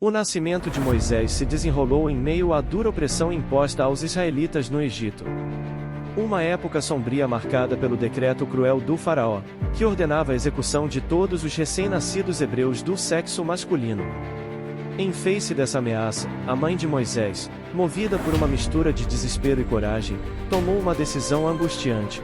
O nascimento de Moisés se desenrolou em meio à dura opressão imposta aos israelitas no Egito. Uma época sombria marcada pelo decreto cruel do faraó, que ordenava a execução de todos os recém-nascidos hebreus do sexo masculino. Em face dessa ameaça, a mãe de Moisés, movida por uma mistura de desespero e coragem, tomou uma decisão angustiante.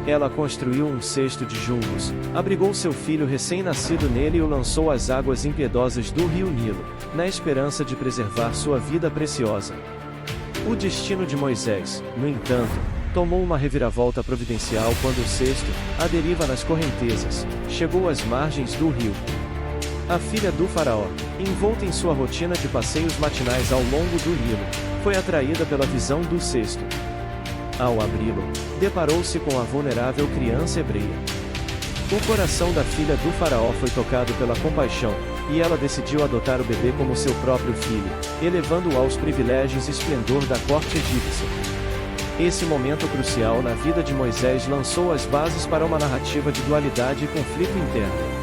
Ela construiu um cesto de juncos, abrigou seu filho recém-nascido nele e o lançou às águas impiedosas do rio Nilo, na esperança de preservar sua vida preciosa. O destino de Moisés, no entanto, tomou uma reviravolta providencial quando o cesto, à deriva nas correntezas, chegou às margens do rio. A filha do faraó, envolta em sua rotina de passeios matinais ao longo do Nilo, foi atraída pela visão do cesto. Ao abri-lo, deparou-se com a vulnerável criança hebreia. O coração da filha do faraó foi tocado pela compaixão, e ela decidiu adotar o bebê como seu próprio filho, elevando-o aos privilégios e esplendor da corte egípcia. Esse momento crucial na vida de Moisés lançou as bases para uma narrativa de dualidade e conflito interno.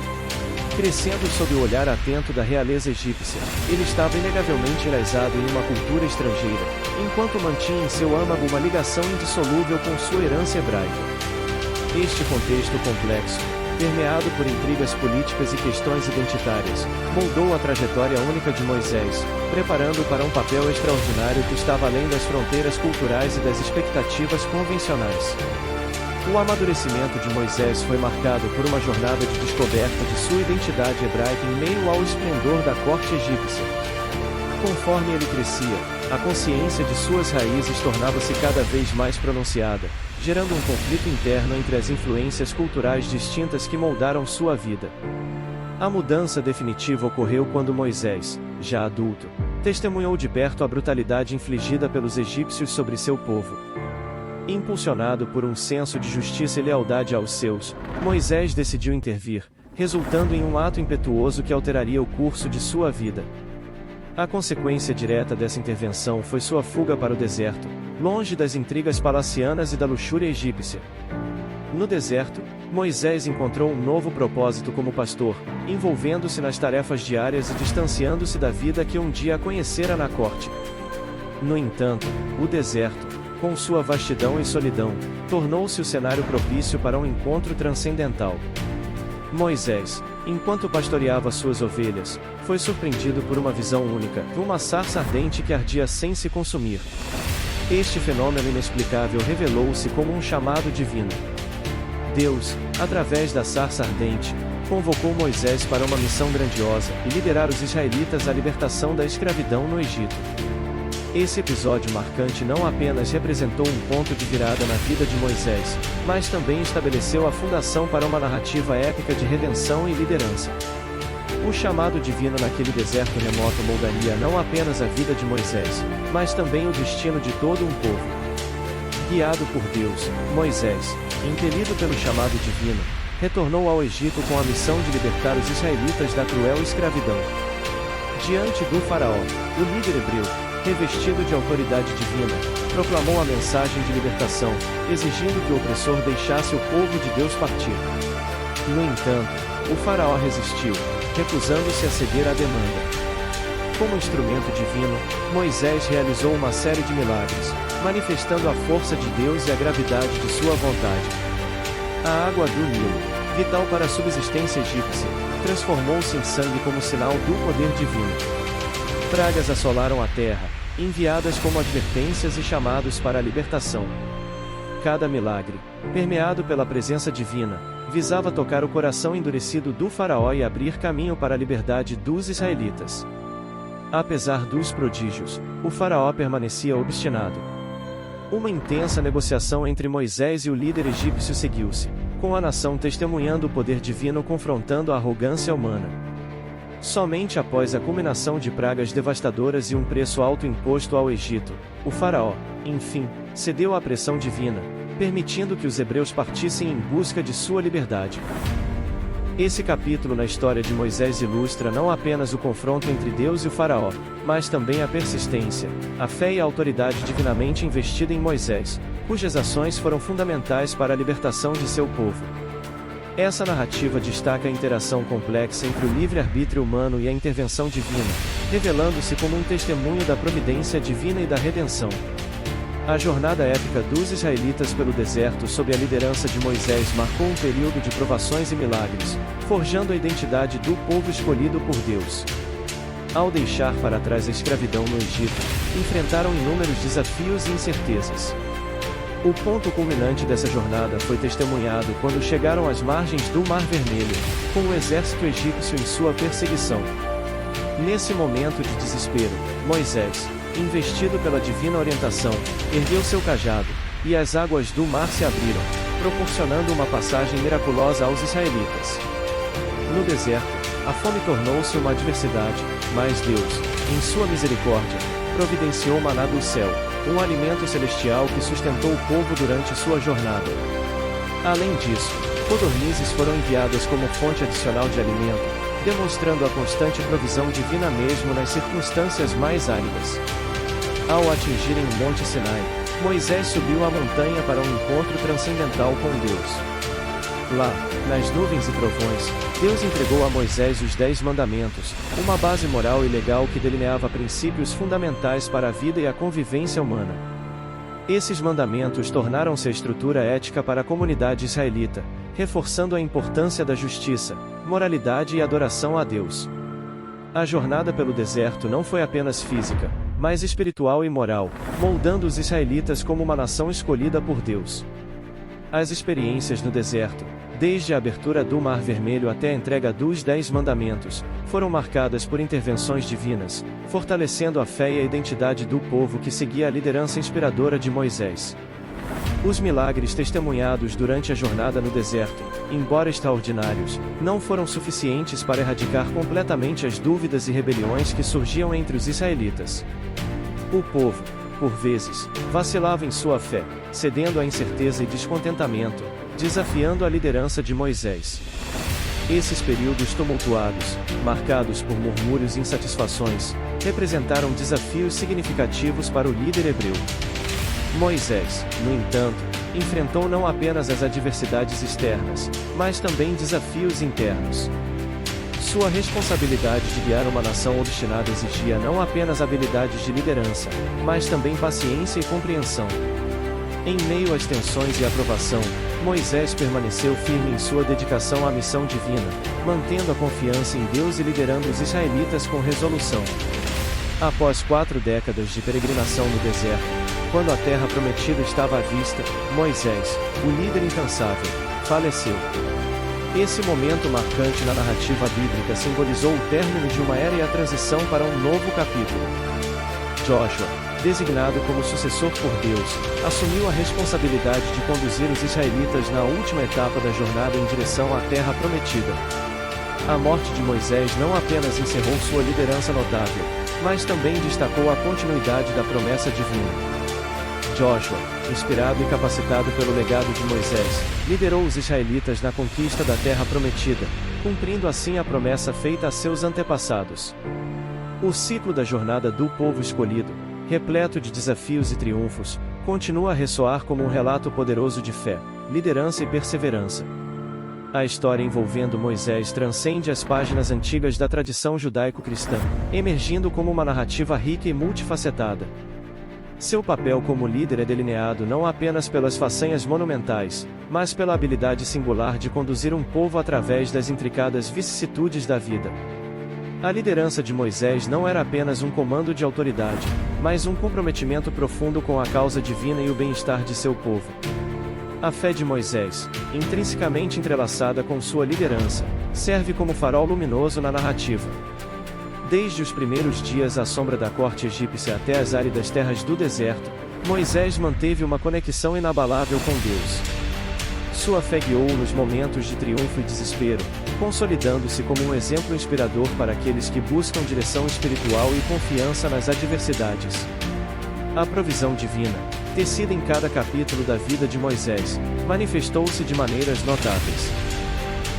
Crescendo sob o olhar atento da realeza egípcia, ele estava inegavelmente enraizado em uma cultura estrangeira, enquanto mantinha em seu âmago uma ligação indissolúvel com sua herança hebraica. Este contexto complexo, permeado por intrigas políticas e questões identitárias, moldou a trajetória única de Moisés, preparando-o para um papel extraordinário que estava além das fronteiras culturais e das expectativas convencionais. O amadurecimento de Moisés foi marcado por uma jornada de descoberta de sua identidade hebraica em meio ao esplendor da corte egípcia. Conforme ele crescia, a consciência de suas raízes tornava-se cada vez mais pronunciada, gerando um conflito interno entre as influências culturais distintas que moldaram sua vida. A mudança definitiva ocorreu quando Moisés, já adulto, testemunhou de perto a brutalidade infligida pelos egípcios sobre seu povo. Impulsionado por um senso de justiça e lealdade aos seus, Moisés decidiu intervir, resultando em um ato impetuoso que alteraria o curso de sua vida. A consequência direta dessa intervenção foi sua fuga para o deserto, longe das intrigas palacianas e da luxúria egípcia. No deserto, Moisés encontrou um novo propósito como pastor, envolvendo-se nas tarefas diárias e distanciando-se da vida que um dia conhecera na corte. No entanto, o deserto, com sua vastidão e solidão, tornou-se o cenário propício para um encontro transcendental. Moisés, enquanto pastoreava suas ovelhas, foi surpreendido por uma visão única, uma sarça ardente que ardia sem se consumir. Este fenômeno inexplicável revelou-se como um chamado divino. Deus, através da sarça ardente, convocou Moisés para uma missão grandiosa e liderar os israelitas à libertação da escravidão no Egito. Esse episódio marcante não apenas representou um ponto de virada na vida de Moisés, mas também estabeleceu a fundação para uma narrativa épica de redenção e liderança. O chamado divino naquele deserto remoto moldaria não apenas a vida de Moisés, mas também o destino de todo um povo. Guiado por Deus, Moisés, impelido pelo chamado divino, retornou ao Egito com a missão de libertar os israelitas da cruel escravidão. Diante do faraó, o líder hebreu, revestido de autoridade divina, proclamou a mensagem de libertação, exigindo que o opressor deixasse o povo de Deus partir. No entanto, o faraó resistiu, recusando-se a ceder à demanda. Como instrumento divino, Moisés realizou uma série de milagres, manifestando a força de Deus e a gravidade de sua vontade. A água do Nilo, vital para a subsistência egípcia, transformou-se em sangue como sinal do poder divino. Pragas assolaram a terra, enviadas como advertências e chamados para a libertação. Cada milagre, permeado pela presença divina, visava tocar o coração endurecido do faraó e abrir caminho para a liberdade dos israelitas. Apesar dos prodígios, o faraó permanecia obstinado. Uma intensa negociação entre Moisés e o líder egípcio seguiu-se, com a nação testemunhando o poder divino confrontando a arrogância humana. Somente após a culminação de pragas devastadoras e um preço alto imposto ao Egito, o faraó, enfim, cedeu à pressão divina, permitindo que os hebreus partissem em busca de sua liberdade. Esse capítulo na história de Moisés ilustra não apenas o confronto entre Deus e o faraó, mas também a persistência, a fé e a autoridade divinamente investida em Moisés, cujas ações foram fundamentais para a libertação de seu povo. Essa narrativa destaca a interação complexa entre o livre-arbítrio humano e a intervenção divina, revelando-se como um testemunho da providência divina e da redenção. A jornada épica dos israelitas pelo deserto sob a liderança de Moisés marcou um período de provações e milagres, forjando a identidade do povo escolhido por Deus. Ao deixar para trás a escravidão no Egito, enfrentaram inúmeros desafios e incertezas. O ponto culminante dessa jornada foi testemunhado quando chegaram às margens do Mar Vermelho, com o exército egípcio em sua perseguição. Nesse momento de desespero, Moisés, investido pela divina orientação, ergueu seu cajado, e as águas do mar se abriram, proporcionando uma passagem miraculosa aos israelitas. No deserto, a fome tornou-se uma adversidade, mas Deus, em sua misericórdia, providenciou maná do céu, um alimento celestial que sustentou o povo durante sua jornada. Além disso, codornizes foram enviadas como fonte adicional de alimento, demonstrando a constante provisão divina mesmo nas circunstâncias mais áridas. Ao atingirem o Monte Sinai, Moisés subiu a montanha para um encontro transcendental com Deus. Lá, nas nuvens e trovões, Deus entregou a Moisés os 10 mandamentos, uma base moral e legal que delineava princípios fundamentais para a vida e a convivência humana. Esses mandamentos tornaram-se a estrutura ética para a comunidade israelita, reforçando a importância da justiça, moralidade e adoração a Deus. A jornada pelo deserto não foi apenas física, mas espiritual e moral, moldando os israelitas como uma nação escolhida por Deus. As experiências no deserto, desde a abertura do Mar Vermelho até a entrega dos 10 mandamentos, foram marcadas por intervenções divinas, fortalecendo a fé e a identidade do povo que seguia a liderança inspiradora de Moisés. Os milagres testemunhados durante a jornada no deserto, embora extraordinários, não foram suficientes para erradicar completamente as dúvidas e rebeliões que surgiam entre os israelitas. O povo, por vezes, vacilava em sua fé, cedendo à incerteza e descontentamento, desafiando a liderança de Moisés. Esses períodos tumultuados, marcados por murmúrios e insatisfações, representaram desafios significativos para o líder hebreu. Moisés, no entanto, enfrentou não apenas as adversidades externas, mas também desafios internos. Sua responsabilidade de guiar uma nação obstinada exigia não apenas habilidades de liderança, mas também paciência e compreensão. Em meio às tensões e à provação, Moisés permaneceu firme em sua dedicação à missão divina, mantendo a confiança em Deus e liderando os israelitas com resolução. Após 4 décadas de peregrinação no deserto, quando a terra prometida estava à vista, Moisés, o líder incansável, faleceu. Esse momento marcante na narrativa bíblica simbolizou o término de uma era e a transição para um novo capítulo. Joshua, designado como sucessor por Deus, assumiu a responsabilidade de conduzir os israelitas na última etapa da jornada em direção à terra prometida. A morte de Moisés não apenas encerrou sua liderança notável, mas também destacou a continuidade da promessa divina. Joshua, inspirado e capacitado pelo legado de Moisés, liderou os israelitas na conquista da terra prometida, cumprindo assim a promessa feita a seus antepassados. O ciclo da jornada do povo escolhido, repleto de desafios e triunfos, continua a ressoar como um relato poderoso de fé, liderança e perseverança. A história envolvendo Moisés transcende as páginas antigas da tradição judaico-cristã, emergindo como uma narrativa rica e multifacetada. Seu papel como líder é delineado não apenas pelas façanhas monumentais, mas pela habilidade singular de conduzir um povo através das intricadas vicissitudes da vida. A liderança de Moisés não era apenas um comando de autoridade, mas um comprometimento profundo com a causa divina e o bem-estar de seu povo. A fé de Moisés, intrinsecamente entrelaçada com sua liderança, serve como farol luminoso na narrativa. Desde os primeiros dias à sombra da corte egípcia até as áridas terras do deserto, Moisés manteve uma conexão inabalável com Deus. Sua fé guiou-o nos momentos de triunfo e desespero, consolidando-se como um exemplo inspirador para aqueles que buscam direção espiritual e confiança nas adversidades. A provisão divina, tecida em cada capítulo da vida de Moisés, manifestou-se de maneiras notáveis.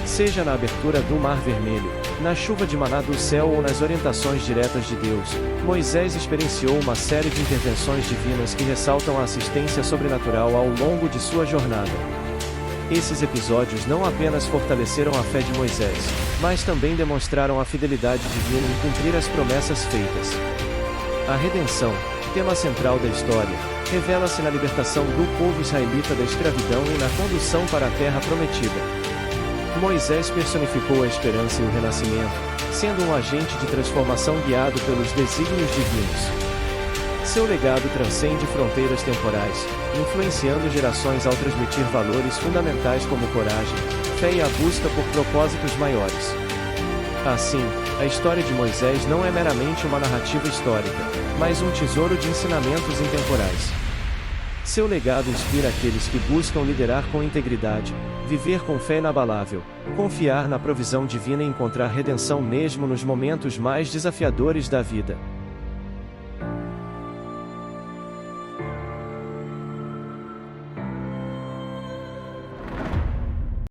Seja na abertura do Mar Vermelho, na chuva de maná do céu ou nas orientações diretas de Deus, Moisés experienciou uma série de intervenções divinas que ressaltam a assistência sobrenatural ao longo de sua jornada. Esses episódios não apenas fortaleceram a fé de Moisés, mas também demonstraram a fidelidade divina em cumprir as promessas feitas. A redenção, tema central da história, revela-se na libertação do povo israelita da escravidão e na condução para a terra prometida. Moisés personificou a esperança e o renascimento, sendo um agente de transformação guiado pelos desígnios divinos. Seu legado transcende fronteiras temporais, influenciando gerações ao transmitir valores fundamentais como coragem, fé e a busca por propósitos maiores. Assim, a história de Moisés não é meramente uma narrativa histórica, mas um tesouro de ensinamentos intemporais. Seu legado inspira aqueles que buscam liderar com integridade, viver com fé inabalável, confiar na provisão divina e encontrar redenção mesmo nos momentos mais desafiadores da vida.